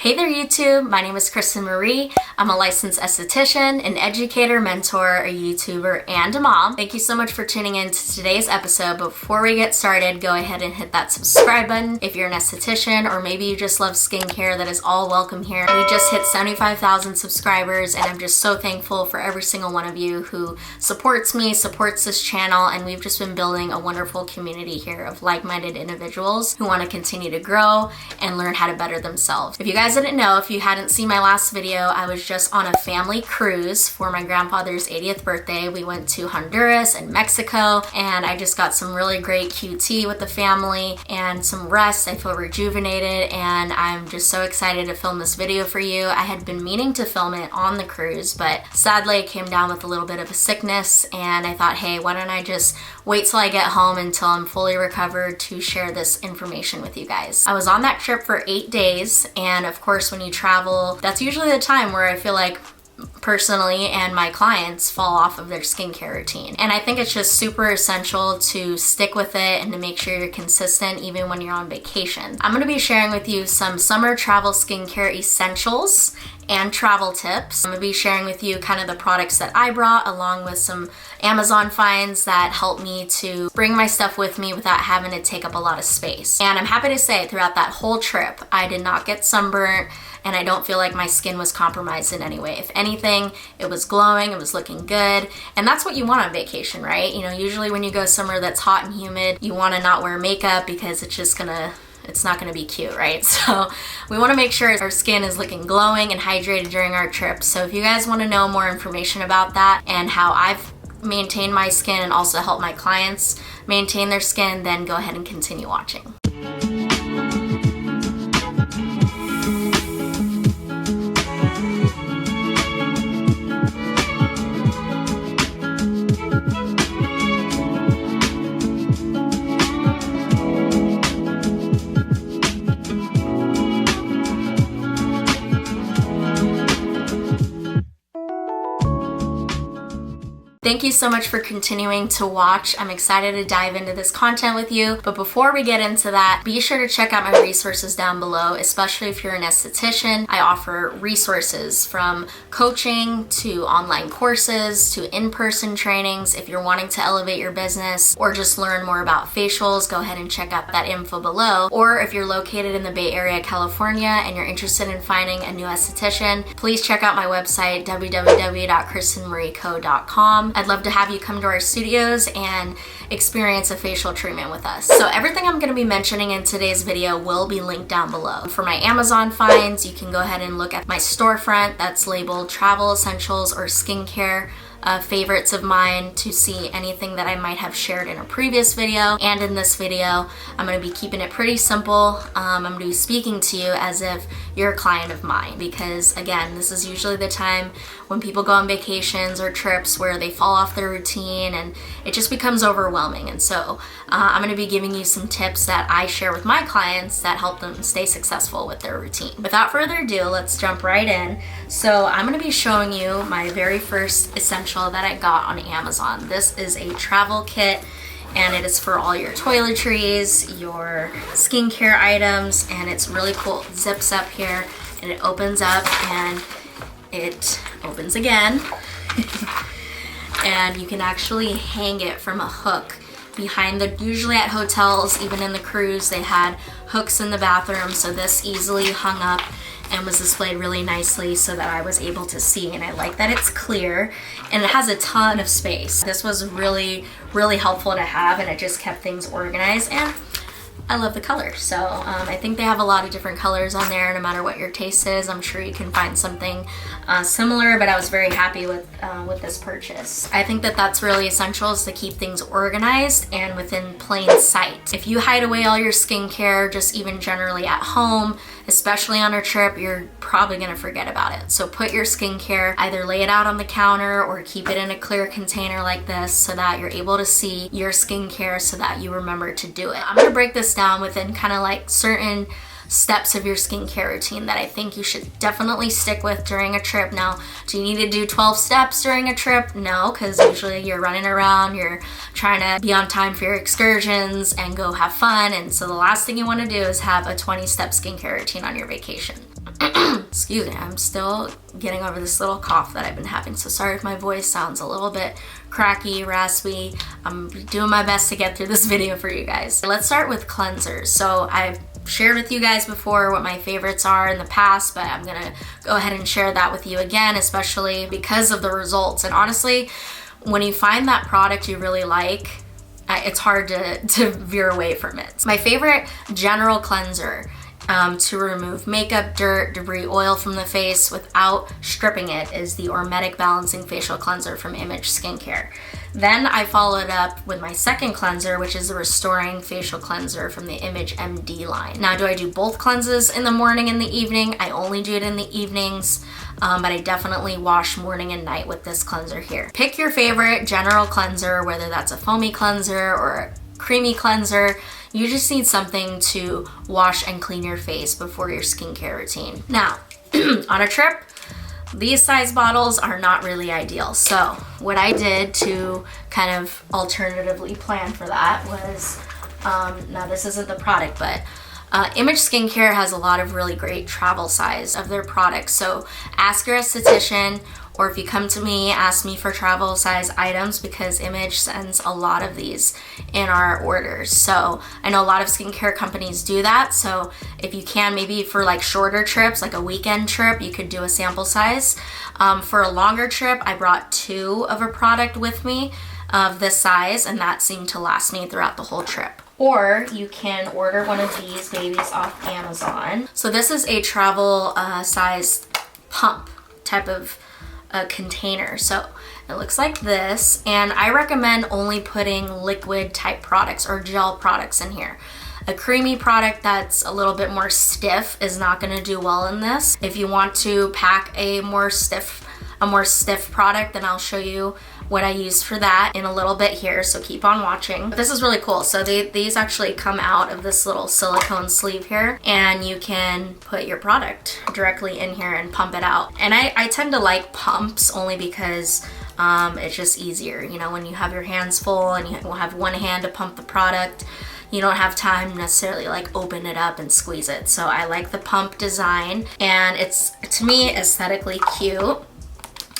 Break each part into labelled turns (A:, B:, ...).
A: Hey there YouTube, my name is Kristen Marie. I'm a licensed esthetician, an educator, mentor, a YouTuber, and a mom. Thank you so much for tuning in to today's episode. But before we get started, go ahead and hit that subscribe button. If you're an esthetician or maybe you just love skincare, that is all welcome here. We just hit 75,000 subscribers and I'm just so thankful for every single one of you who supports me, supports this channel, and we've just been building a wonderful community here of like-minded individuals who want to continue to grow and learn how to better themselves. If you guys didn't know, if you hadn't seen my last video, I was just on a family cruise for my grandfather's 80th birthday. We went to Honduras and Mexico, and I just got some really great QT with the family and some rest. I feel rejuvenated, and I'm just so excited to film this video for you. I had been meaning to film it on the cruise, but sadly I came down with a little bit of a sickness, and I thought, hey, why don't I just wait till I get home until I'm fully recovered to share this information with you guys. I was on that trip for 8 days, and of course when you travel, that's usually the time where I feel like personally and my clients fall off of their skincare routine. And I think it's just super essential to stick with it and to make sure you're consistent even when you're on vacation. I'm going to be sharing with you some summer travel skincare essentials and travel tips. I'm going to be sharing with you kind of the products that I brought along with some Amazon finds that help me to bring my stuff with me without having to take up a lot of space. And I'm happy to say throughout that whole trip, I did not get sunburnt, and I don't feel like my skin was compromised in any way. If anything, it was glowing, it was looking good, and that's what you want on vacation, right? You know, usually when you go somewhere that's hot and humid, you want to not wear makeup because it's not gonna be cute, right? So we wanna make sure our skin is looking glowing and hydrated during our trip. So if you guys wanna know more information about that and how I've maintained my skin and also help my clients maintain their skin, then go ahead and continue watching. Thank you so much for continuing to watch. I'm excited to dive into this content with you. But before we get into that, be sure to check out my resources down below, especially if you're an esthetician. I offer resources from coaching to online courses to in-person trainings. If you're wanting to elevate your business or just learn more about facials, go ahead and check out that info below. Or if you're located in the Bay Area, California, and you're interested in finding a new esthetician, please check out my website, www.kristenmarieco.com. I'd love to have you come to our studios and experience a facial treatment with us. So everything I'm going to be mentioning in today's video will be linked down below. For my Amazon finds, you can go ahead and look at my storefront that's labeled travel essentials or skincare favorites of mine to see anything that I might have shared in a previous video. And in this video, I'm going to be keeping it pretty simple. I'm going to be speaking to you as if you're a client of mine, because again, this is usually the time when people go on vacations or trips where they fall off their routine and it just becomes overwhelming. And so I'm going to be giving you some tips that I share with my clients that help them stay successful with their routine. Without further ado, let's jump right in. So I'm going to be showing you my very first essential that I got on Amazon. This is a travel kit, and it is for all your toiletries, your skincare items, and it's really cool. It zips up here and it opens up and it opens again. And you can actually hang it from a hook behind usually at hotels, even in the cruise, they had hooks in the bathroom, so this easily hung up and was displayed really nicely so that I was able to see. And I like that it's clear and it has a ton of space. This was really, really helpful to have, and it just kept things organized, and I love the color. So I think they have a lot of different colors on there. No matter what your taste is, I'm sure you can find something similar, but I was very happy with this purchase. I think that that's really essential, is to keep things organized and within plain sight. If you hide away all your skincare, just even generally at home, especially on a trip, you're probably gonna forget about it. So put your skincare, either lay it out on the counter or keep it in a clear container like this so that you're able to see your skincare so that you remember to do it. I'm gonna break this down within kind of like certain steps of your skincare routine that I think you should definitely stick with during a trip. Now, do you need to do 12 steps during a trip? No, because usually you're running around, you're trying to be on time for your excursions and go have fun, and so the last thing you want to do is have a 20-step skincare routine on your vacation. Excuse me, I'm still getting over this little cough that I've been having, so sorry if my voice sounds a little bit cracky, raspy. I'm doing my best to get through this video for you guys. Let's start with cleansers. So I've shared with you guys before what my favorites are in the past, but I'm gonna go ahead and share that with you again, especially because of the results. And honestly, when you find that product you really like, it's hard to veer away from it. My favorite general cleanser to remove makeup, dirt, debris, oil from the face without stripping it is the Ormetic Balancing Facial Cleanser from Image Skincare. Then I followed up with my second cleanser, which is the Restoring Facial Cleanser from the Image MD line. Now, do I do both cleanses in the morning and the evening? I only do it in the evenings, but I definitely wash morning and night with this cleanser here. Pick your favorite general cleanser, whether that's a foamy cleanser or a creamy cleanser. You just need something to wash and clean your face before your skincare routine. Now, on a trip, these size bottles are not really ideal. So what I did to kind of alternatively plan for that was, now this isn't the product, but Image Skincare has a lot of really great travel size of their products. So ask your esthetician, or if you come to me, ask me for travel size items, because Image sends a lot of these in our orders. So I know a lot of skincare companies do that. So if you can, maybe for like shorter trips, like a weekend trip, you could do a sample size. For a longer trip, I brought 2 of a product with me of this size, and that seemed to last me throughout the whole trip. Or you can order one of these babies off Amazon. So this is a travel size pump type of container. So it looks like this, and I recommend only putting liquid type products or gel products in here. A creamy product that's a little bit more stiff is not going to do well in this. If you want to pack a more stiff product, then I'll show you what I use for that in a little bit here, so keep on watching. But this is really cool. So these actually come out of this little silicone sleeve here, and you can put your product directly in here and pump it out. And I tend to like pumps only because it's just easier. You know, when you have your hands full and you will have one hand to pump the product, you don't have time necessarily like open it up and squeeze it. So I like the pump design, and it's, to me, aesthetically cute.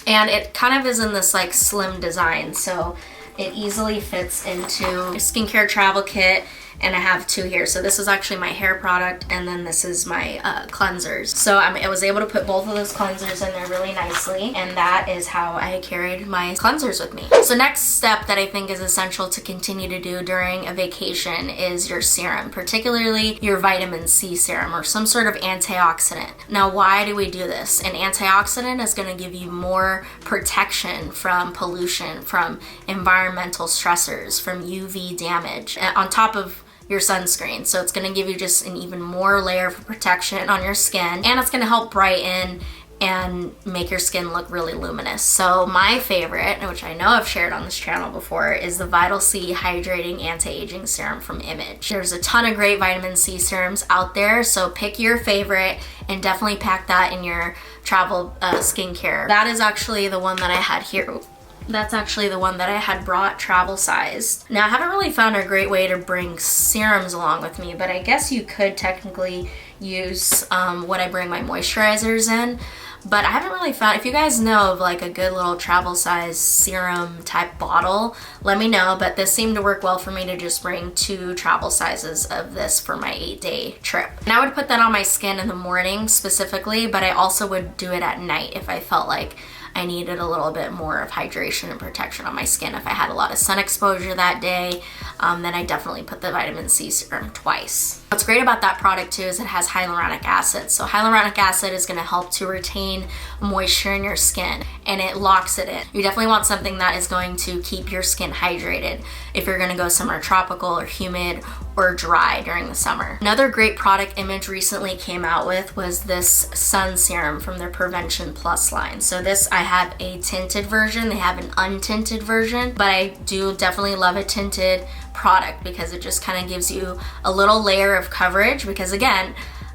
A: And it kind of is in this like slim design, so it easily fits into a skincare travel kit. And I have 2 here. So this is actually my hair product, and then this is my cleansers. So I was able to put both of those cleansers in there really nicely, and that is how I carried my cleansers with me. So next step that I think is essential to continue to do during a vacation is your serum, particularly your vitamin C serum or some sort of antioxidant. Now, why do we do this? An antioxidant is going to give you more protection from pollution, from environmental stressors, from UV damage, on top of your sunscreen. So it's going to give you just an even more layer of protection on your skin, and it's going to help brighten and make your skin look really luminous. So my favorite, which I know I've shared on this channel before, is the Vital C Hydrating Anti-Aging Serum from Image. There's a ton of great vitamin C serums out there, so pick your favorite and definitely pack that in your travel skincare. That is actually the one that I had here. That's actually the one that I had brought travel sized. Now, I haven't really found a great way to bring serums along with me, but I guess you could technically use what I bring my moisturizers in. But I haven't really found, if you guys know of like a good little travel size serum type bottle, let me know. But this seemed to work well for me to just bring 2 travel sizes of this for my 8-day trip. And I would put that on my skin in the morning specifically, but I also would do it at night if I felt like I needed a little bit more of hydration and protection on my skin. If I had a lot of sun exposure that day, then I definitely put the vitamin C serum twice. What's great about that product too is it has hyaluronic acid. So hyaluronic acid is gonna help to retain moisture in your skin, and it locks it in. You definitely want something that is going to keep your skin hydrated if you're gonna go somewhere tropical or humid or dry during the summer. Another great product Image recently came out with was this sun serum from their Prevention Plus line. So this, I have a tinted version, they have an untinted version, but I do definitely love a tinted product because it just kind of gives you a little layer of coverage, because again,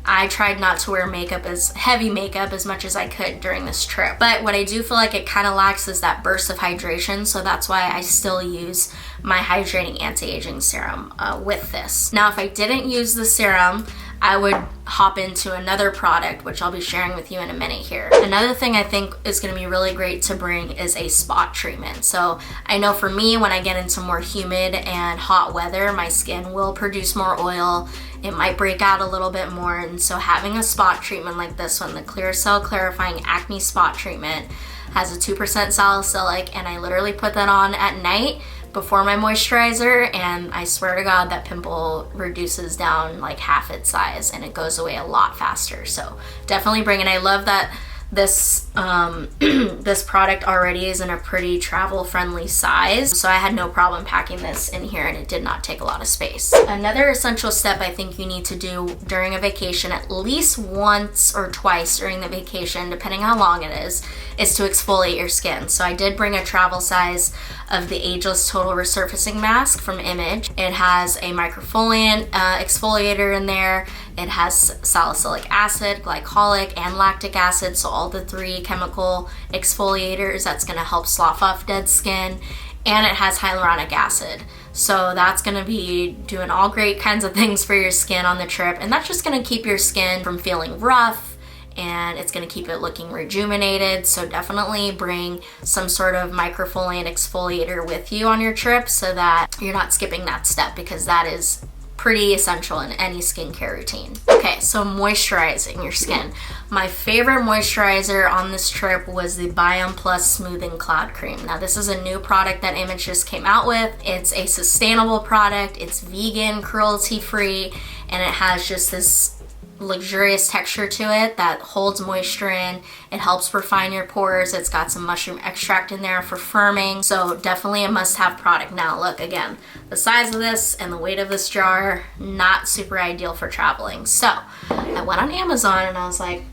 A: I tried not to wear heavy makeup as much as I could during this trip. But what I do feel like it kind of lacks is that burst of hydration, so that's why I still use my hydrating anti-aging serum with this. Now, if I didn't use the serum, I would hop into another product, which I'll be sharing with you in a minute here. Another thing I think is gonna be really great to bring is a spot treatment. So I know for me, when I get into more humid and hot weather, my skin will produce more oil. It might break out a little bit more. And so having a spot treatment like this one, the Clear Cell Clarifying Acne Spot Treatment, has a 2% salicylic, and I literally put that on at night before my moisturizer, and I swear to God that pimple reduces down like half its size and it goes away a lot faster. So definitely bring it. I love that this this product already is in a pretty travel friendly size, so I had no problem packing this in here, and it did not take a lot of space. Another essential step I think you need to do during a vacation, at least once or twice during the vacation, depending how long it is to exfoliate your skin. So I did bring a travel size of the Ageless Total Resurfacing Mask from Image. It has a microfoliant exfoliator in there. It has salicylic acid, glycolic, and lactic acid, so all the 3 chemical exfoliators that's gonna help slough off dead skin. And it has hyaluronic acid. So that's gonna be doing all great kinds of things for your skin on the trip, and that's just gonna keep your skin from feeling rough, and it's gonna keep it looking rejuvenated. So definitely bring some sort of microfoliant exfoliator with you on your trip so that you're not skipping that step, because that is pretty essential in any skincare routine. Okay, so moisturizing your skin. My favorite moisturizer on this trip was the Biome Plus Smoothing Cloud Cream. Now this is a new product that Image just came out with. It's a sustainable product, it's vegan, cruelty-free, and it has just this luxurious texture to it that holds moisture in. It helps refine your pores. It's got some mushroom extract in there for firming. So definitely a must-have product. Now look, again, the size of this and the weight of this jar, not super ideal for traveling. So I went on Amazon and I was like,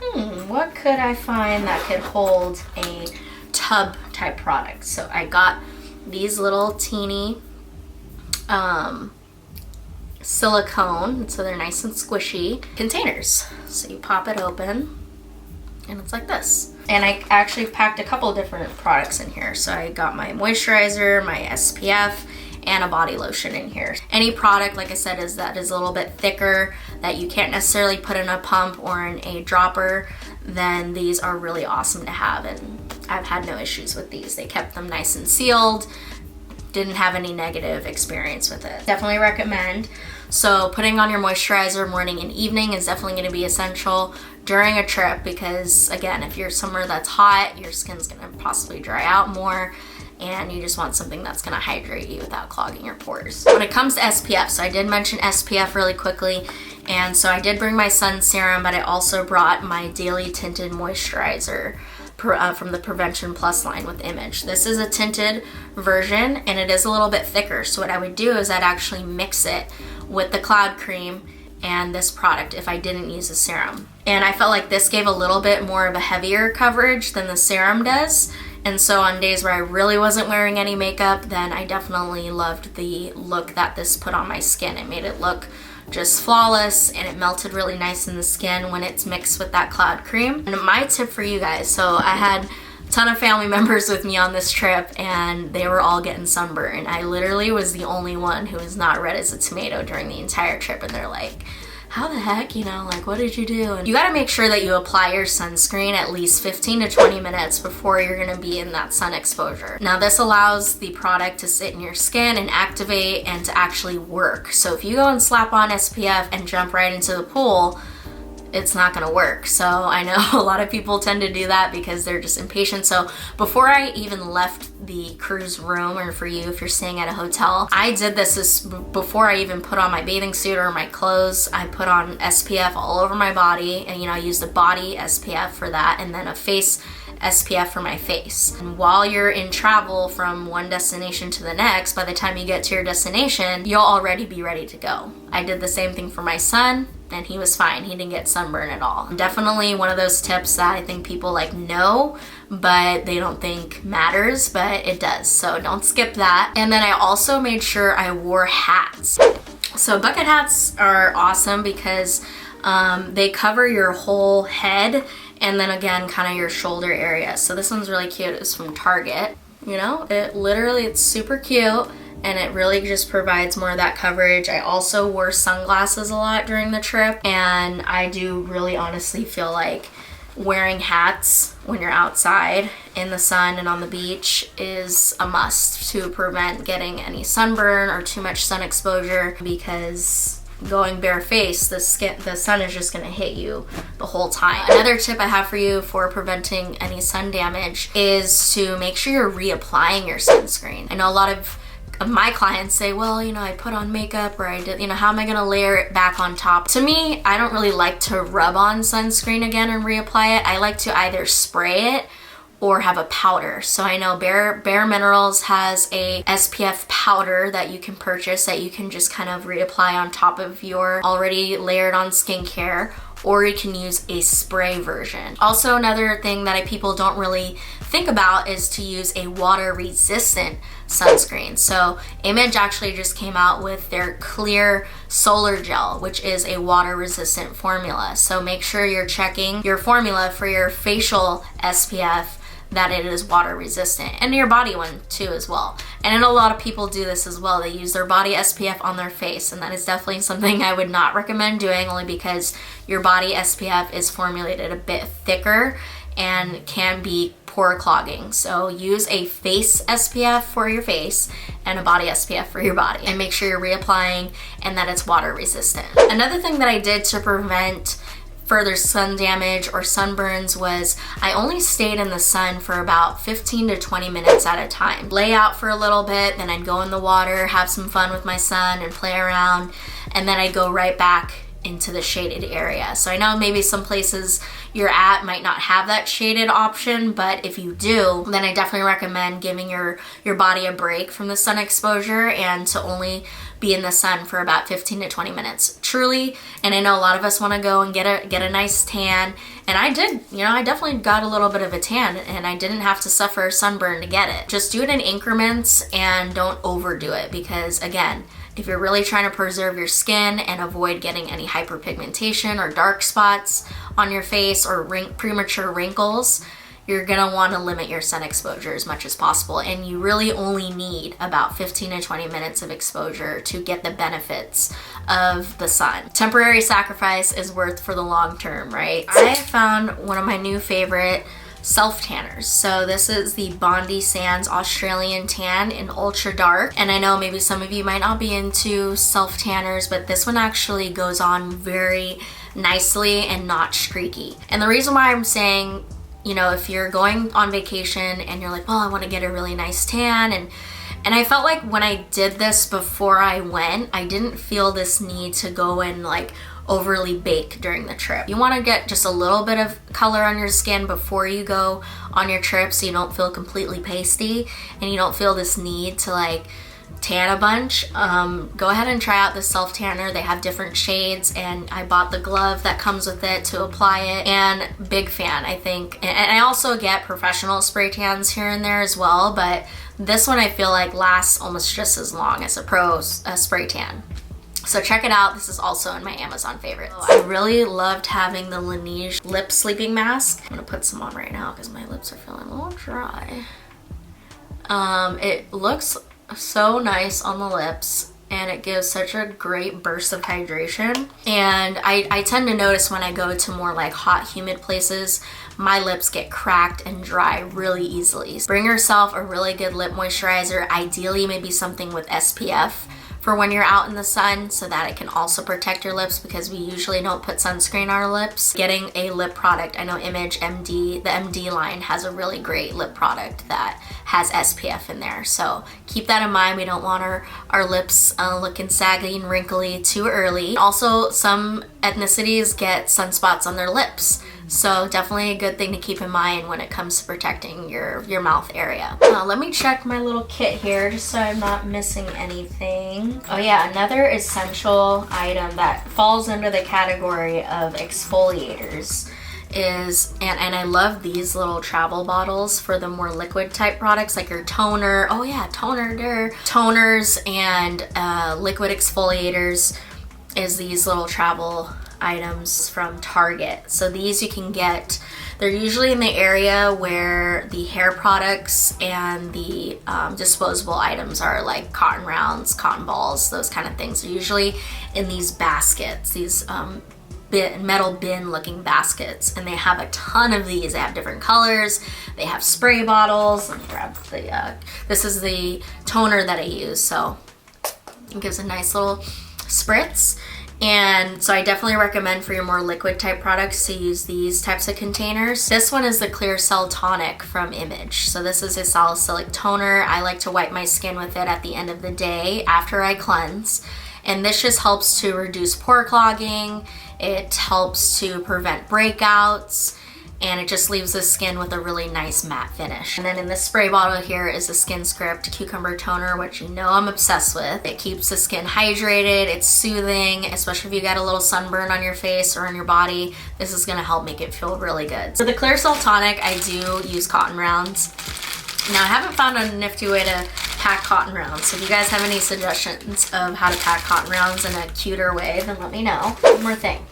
A: what could I find that could hold a tub type product? So I got these little teeny silicone, so they're nice and squishy, containers. So you pop it open and it's like this. And I actually packed a couple different products in here. So I got my moisturizer, my SPF, and a body lotion in here. Any product, like I said, that is a little bit thicker, that you can't necessarily put in a pump or in a dropper, then these are really awesome to have, and I've had no issues with these. They kept them nice and sealed, didn't have any negative experience with it. Definitely recommend. So putting on your moisturizer morning and evening is definitely gonna be essential during a trip, because again, if you're somewhere that's hot, your skin's gonna possibly dry out more, and you just want something that's gonna hydrate you without clogging your pores. When it comes to SPF, so I did mention SPF really quickly, and so I did bring my sun serum, but I also brought my daily tinted moisturizer from the Prevention Plus line with Image. This is a tinted version, and it is a little bit thicker. So what I would do is I'd actually mix it with the cloud cream and this product if I didn't use a serum. And I felt like this gave a little bit more of a heavier coverage than the serum does. And so on days where I really wasn't wearing any makeup, then I definitely loved the look that this put on my skin. It made it look just flawless, and it melted really nice in the skin when it's mixed with that cloud cream. And my tip for you guys, so I had a ton of family members with me on this trip, and they were all getting sunburn. I literally was the only one who was not red as a tomato during the entire trip, and they're like, how the heck, you know, like, what did you do? And you gotta make sure that you apply your sunscreen at least 15 to 20 minutes before you're gonna be in that sun exposure. Now this allows the product to sit in your skin and activate and to actually work. So if you go and slap on SPF and jump right into the pool, it's not gonna work. So I know a lot of people tend to do that because they're just impatient. So before I even left the cruise room, or for you if you're staying at a hotel, I did this before I even put on my bathing suit or my clothes. I put on SPF all over my body, and I used a body SPF for that, and then a face SPF for my face. And while you're in travel from one destination to the next, by the time you get to your destination, you'll already be ready to go. I did the same thing for my son, and he was fine. He didn't get sunburn at all. Definitely one of those tips that I think people know, but they don't think matters, but it does. So don't skip that. And then I also made sure I wore hats. So bucket hats are awesome because they cover your whole head, and then again, kind of your shoulder area. So this one's really cute. It's from Target. It's super cute. and it really just provides more of that coverage. I also wore sunglasses a lot during the trip, and I do really honestly feel like wearing hats when you're outside in the sun and on the beach is a must to prevent getting any sunburn or too much sun exposure, because going barefaced, the sun is just going to hit you the whole time. Another tip I have for you for preventing any sun damage is to make sure you're reapplying your sunscreen. I know a lot of my clients say, well, you know, I put on makeup, or I did, you know, how am I gonna layer it back on top? To me, I don't really like to rub on sunscreen again and reapply it. I like to either spray it or have a powder. So I know Bare Minerals has a SPF powder that you can purchase that you can just kind of reapply on top of your already layered on skincare, or you can use a spray version. Also, another thing that people don't really think about is to use a water resistant sunscreen. So Image actually just came out with their clear solar gel, which is a water resistant formula. So make sure you're checking your formula for your facial SPF that it is water resistant, and your body one too as well. And I know a lot of people do this as well. They use their body SPF on their face, and that is definitely something I would not recommend doing, only because your body SPF is formulated a bit thicker and can be pore clogging. So use a face SPF for your face and a body SPF for your body, and make sure you're reapplying and that it's water resistant. Another thing that I did to prevent further sun damage or sunburns was I only stayed in the sun for about 15 to 20 minutes at a time. Lay out for a little bit, then I'd go in the water, have some fun with my son and play around, and then I'd go right back into the shaded area. So I know maybe some places you're at might not have that shaded option, but if you do, then I definitely recommend giving your body a break from the sun exposure and to only be in the sun for about 15 to 20 minutes. Truly, and I know a lot of us want to go and get a nice tan, and I did, you know, I definitely got a little bit of a tan, and I didn't have to suffer sunburn to get it. Just do it in increments and don't overdo it, because again, if you're really trying to preserve your skin and avoid getting any hyperpigmentation or dark spots on your face or premature wrinkles, you're gonna want to limit your sun exposure as much as possible, and you really only need about 15 to 20 minutes of exposure to get the benefits of the sun. Temporary sacrifice is worth for the long term, right? I found one of my new favorite self tanners. So this is the Bondi Sands Australian Tan in Ultra Dark, and I know maybe some of you might not be into self tanners, but this one actually goes on very nicely and not streaky. And the reason why I'm saying, you know, if you're going on vacation and you're like, well, I want to get a really nice tan, and I felt like when I did this before I went, I didn't feel this need to go and like overly bake during the trip. You want to get just a little bit of color on your skin before you go on your trip, so you don't feel completely pasty and you don't feel this need to like tan a bunch. Go ahead and try out this self tanner. They have different shades, and I bought the glove that comes with it to apply it, and big fan, I think. And I also get professional spray tans here and there as well, but this one I feel like lasts almost just as long as a pro spray tan. So check it out. This is also in my Amazon favorites. I really loved having the Laneige lip sleeping mask. I'm gonna put some on right now because my lips are feeling a little dry. It looks so nice on the lips, and it gives such a great burst of hydration. And I tend to notice when I go to more like hot, humid places, my lips get cracked and dry really easily. Bring yourself a really good lip moisturizer, ideally maybe something with SPF for when you're out in the sun, so that it can also protect your lips, because we usually don't put sunscreen on our lips. Getting a lip product, I know Image MD, the MD line has a really great lip product that has SPF in there, so keep that in mind. We don't want our lips looking saggy and wrinkly too early. Also, some ethnicities get sunspots on their lips, so definitely a good thing to keep in mind when it comes to protecting your mouth area. Let me check my little kit here just so I'm not missing anything. Oh yeah, another essential item that falls under the category of exfoliators is, and I love these little travel bottles for the more liquid type products like your toner. Oh yeah, toners and liquid exfoliators is these little travel items from Target. So these you can get They're usually in the area where the hair products and the disposable items are, like cotton rounds, cotton balls, those kind of things. They're usually in these baskets, these metal bin looking baskets, and they have a ton of these. They have different colors, they have spray bottles. Let me grab the this is the toner that I use, so it gives a nice little spritz. And so I definitely recommend for your more liquid type products to use these types of containers. This one is the Clear Cell Tonic from Image. So this is a salicylic toner. I like to wipe my skin with it at the end of the day after I cleanse. And this just helps to reduce pore clogging. It helps to prevent breakouts, and it just leaves the skin with a really nice matte finish. And then in this spray bottle here is the Skin Script Cucumber Toner, which you know I'm obsessed with. It keeps the skin hydrated, it's soothing, especially if you got a little sunburn on your face or on your body. This is gonna help make it feel really good. For the Clear Cell Tonic, I do use cotton rounds. Now I haven't found a nifty way to pack cotton rounds, so if you guys have any suggestions of how to pack cotton rounds in a cuter way, then let me know. One more thing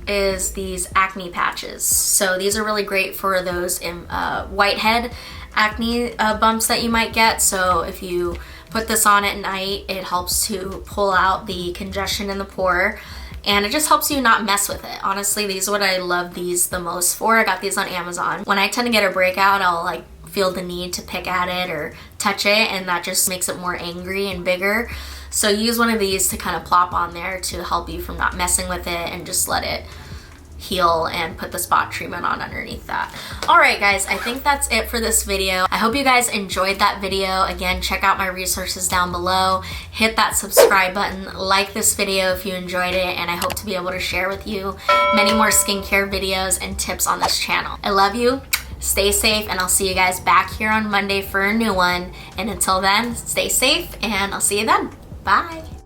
A: is these acne patches. So these are really great for those whitehead acne bumps that you might get. So if you put this on at night, it helps to pull out the congestion in the pore, and it just helps you not mess with it. Honestly, these are what I love these the most for. I got these on Amazon. When I tend to get a breakout, I'll like feel the need to pick at it or touch it, and that just makes it more angry and bigger. So use one of these to kind of plop on there to help you from not messing with it, and just let it heal and put the spot treatment on underneath that. All right guys, I think that's it for this video. I hope you guys enjoyed that video. Again, check out my resources down below. Hit that subscribe button, like this video if you enjoyed it, and I hope to be able to share with you many more skincare videos and tips on this channel. I love you. Stay safe, and I'll see you guys back here on Monday for a new one. And until then, stay safe, and I'll see you then. Bye.